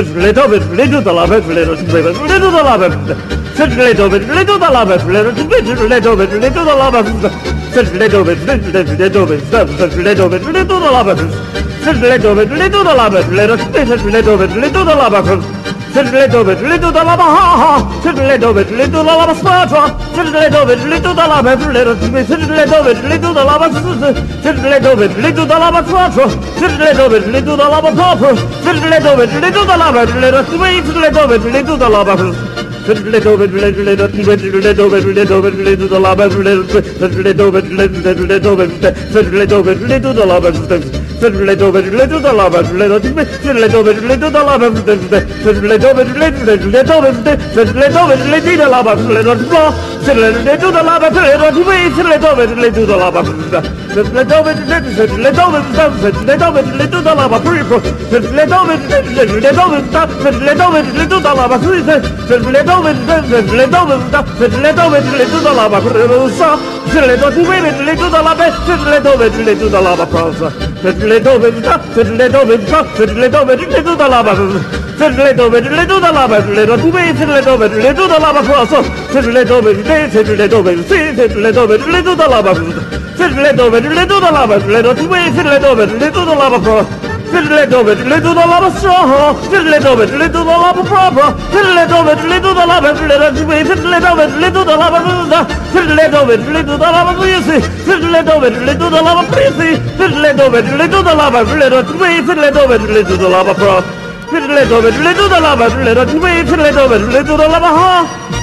little bit, little the lava, little the lava, little bit, little the lava, little bit, little bit, little the lava, little bit, little bit, little bit, little the lava, little bit, little the lava, little bit, little the lava. Little bit, little the lava, ha ha. Little bit, little the lava, spatra. Little bit, little the lava, little bit, little the lava, little bit, little the lava, spatra. Little bit, little the lava, proper. Little bit, little the lava, little sweet, little bit, little the lava. Little bit, little bit, little bit, little bit, little the lava, little bit, little bit, little the lava. Little bit, little the lava, little bit, little bit, little the lava, little bit, little bit, little the lava, little block, little the lava, little bit, little bit, little the lava, little bit, little bit, little the lava, little bit, little bit, little the lava, little bit, little bit, the lava, little soft, little the lava, little the lava, process. Little bit, little bit, little bit, little the lava, little bit, little the lava, little bit, little bit, little the lava process, little bit, little bit, little bit, little the lava, little bit, little the lava, little bit, little bit, little the lava process. Little bit, little the lava straw, little bit, little the lava proper, little bit, little the lava, little bit, little bit, little the lava, little bit, little the lava, greasy, little bit, little the lava, greasy, little bit, little the lava, little bit, little bit, little the lava pro, little bit, little the lava, little bit, little bit, little the lava,